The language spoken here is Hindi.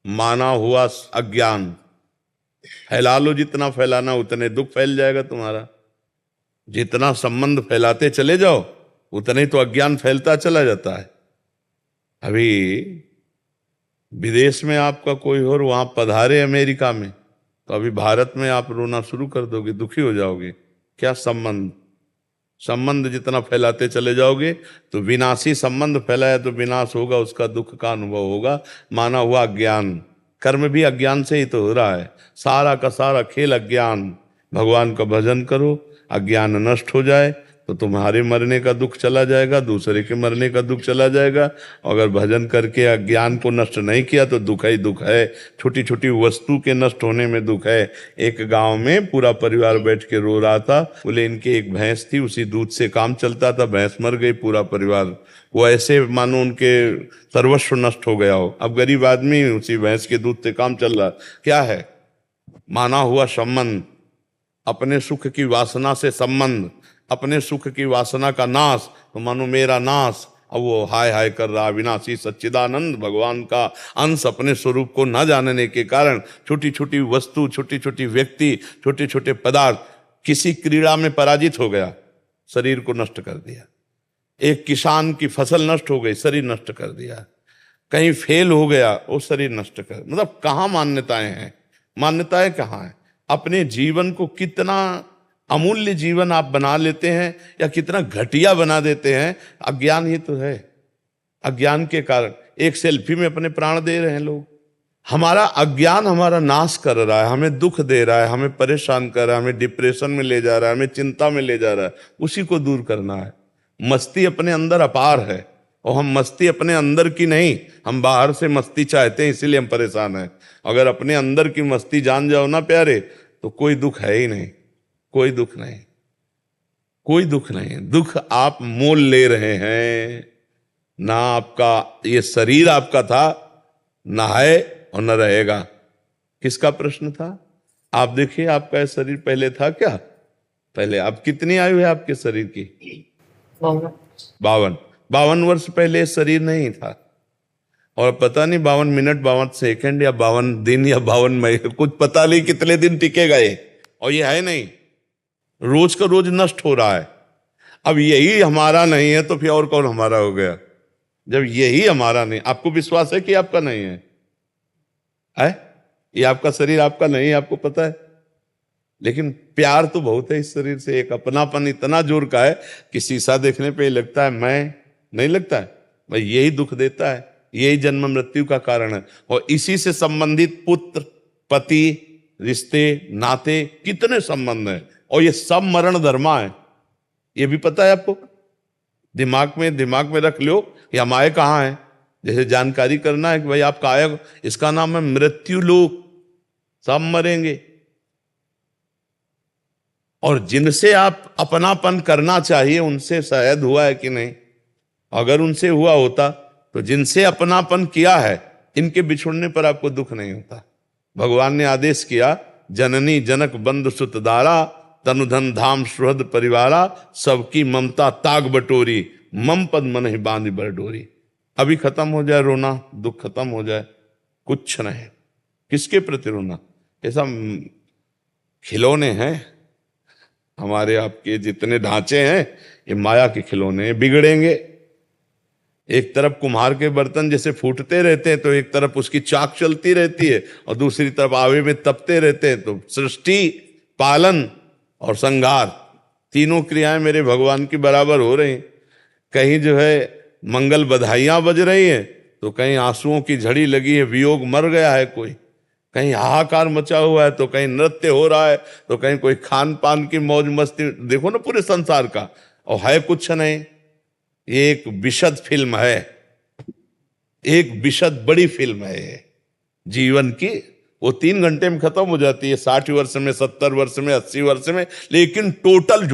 माना हुआ अज्ञान। फैला लो, जितना फैलाना उतने दुख फैल जाएगा तुम्हारा। जितना संबंध फैलाते चले जाओ उतने तो अज्ञान फैलता चला जाता है। अभी विदेश में आपका कोई और वहां पधारे अमेरिका में, तो अभी भारत में आप रोना शुरू कर दोगे, दुखी हो जाओगे। क्या संबंध? संबंध जितना फैलाते चले जाओगे तो विनाशी संबंध फैलाया तो विनाश होगा, उसका दुख का अनुभव होगा। माना हुआ अज्ञान, कर्म भी अज्ञान से ही तो हो रहा है। सारा का सारा खेल अज्ञान। भगवान का भजन करो, अज्ञान नष्ट हो जाए तो तुम्हारे मरने का दुख चला जाएगा, दूसरे के मरने का दुख चला जाएगा। अगर भजन करके अज्ञान को नष्ट नहीं किया तो दुख ही दुख है। छोटी छोटी वस्तु के नष्ट होने में दुख है। एक गांव में पूरा परिवार बैठ के रो रहा था। बोले इनकी एक भैंस थी, उसी दूध से काम चलता था, भैंस मर गई, पूरा परिवार वो ऐसे मानो उनके सर्वस्व नष्ट हो गया हो। अब गरीब आदमी उसी भैंस के दूध से काम चल रहा। क्या है? माना हुआ संबंध, अपने सुख की वासना से संबंध, अपने सुख की वासना का नाश, तो मानो मेरा नाश। अब वो हाय हाय कर रहा। विनाशी सच्चिदानंद भगवान का अंश अपने स्वरूप को न जानने के कारण छोटी छोटी वस्तु, छोटी छोटी व्यक्ति, छोटे छोटे पदार्थ, किसी क्रीड़ा में पराजित हो गया, शरीर को नष्ट कर दिया। एक किसान की फसल नष्ट हो गई, शरीर नष्ट कर दिया। कहीं फेल हो गया, वो शरीर नष्ट कर। मतलब कहाँ मान्यताएं हैं? मान्यताएं कहाँ हैं? अपने जीवन को कितना अमूल्य जीवन आप बना लेते हैं या कितना घटिया बना देते हैं, अज्ञान ही तो है। अज्ञान के कारण एक सेल्फी में अपने प्राण दे रहे हैं लोग। हमारा अज्ञान हमारा नाश कर रहा है, हमें दुख दे रहा है, हमें परेशान कर रहा है, हमें डिप्रेशन में ले जा रहा है, हमें चिंता में ले जा रहा है। उसी को दूर करना है। मस्ती अपने अंदर अपार है, और हम मस्ती अपने अंदर की नहीं, हम बाहर से मस्ती चाहते हैं, इसीलिए हम परेशान हैं। अगर अपने अंदर की मस्ती जान जाओ ना प्यारे, तो कोई दुख है ही नहीं। कोई दुख नहीं, कोई दुख नहीं। दुख आप मोल ले रहे हैं ना। आपका ये शरीर आपका था, ना है और न रहेगा। किसका प्रश्न था? आप देखिए, आपका ये शरीर पहले था क्या? पहले आप कितनी आयु है आपके शरीर की? 52। 52 वर्ष पहले शरीर नहीं था। और पता नहीं 52 मिनट, 52 सेकंड या 52 दिन या 52 महीने, कुछ पता नहीं कितने दिन टिकेगा ये। और ये है नहीं, रोज का रोज नष्ट हो रहा है। अब यही हमारा नहीं है तो फिर और कौन हमारा हो गया? जब यही हमारा नहीं, आपको विश्वास है कि आपका नहीं है? ये आपका शरीर आपका नहीं है, आपको पता है। लेकिन प्यार तो बहुत है इस शरीर से। एक अपनापन इतना जोर का है कि शीशा देखने पे लगता है मैं, नहीं लगता है भाई। यही दुख देता है, यही जन्म मृत्यु का कारण है। और इसी से संबंधित पुत्र, पति, रिश्ते, नाते, कितने संबंध हैं। और ये सब मरण धर्मा है, ये भी पता है आपको। दिमाग में रख लो, ये हम आए कहाँ है। जैसे जानकारी करना है कि भाई आप आए, इसका नाम है मृत्यु लोक। सब मरेंगे। और जिनसे आप अपनापन करना चाहिए उनसे शायद हुआ है कि नहीं? अगर उनसे हुआ होता तो जिनसे अपनापन किया है, इनके बिछुड़ने पर आपको दुख नहीं होता। भगवान ने आदेश किया, जननी जनक बंधु सुत दारा, तनुधन धाम सुहृद परिवारा, सबकी ममता ताग बटोरी, मम पद मन ही बांध बर डोरी। अभी खत्म हो जाए रोना, दुख खत्म हो जाए, कुछ नहीं। किसके प्रति रोना? ये सब खिलौने हैं हमारे, आपके जितने ढांचे हैं ये माया के खिलौने हैं, बिगड़ेंगे। एक तरफ कुम्हार के बर्तन जैसे फूटते रहते हैं तो एक तरफ उसकी चाक चलती रहती है, और दूसरी तरफ आवे में तपते रहते हैं। तो सृष्टि, पालन और संहार, तीनों क्रियाएं मेरे भगवान की बराबर हो रही। कहीं जो है मंगल बधाइयां बज रही हैं, तो कहीं आंसुओं की झड़ी लगी है, वियोग मर गया है कोई। कहीं हाहाकार मचा हुआ है, तो कहीं नृत्य हो रहा है, तो कहीं कोई खान पान की मौज मस्ती। देखो ना पूरे संसार का, और है कुछ नहीं। ये एक विशद फिल्म है, एक विशद बड़ी फिल्म है ये जीवन की। वो 3 घंटे में खत्म हो जाती है, 60 वर्ष में, 70 वर्ष में, 80 वर्ष में, लेकिन टोटल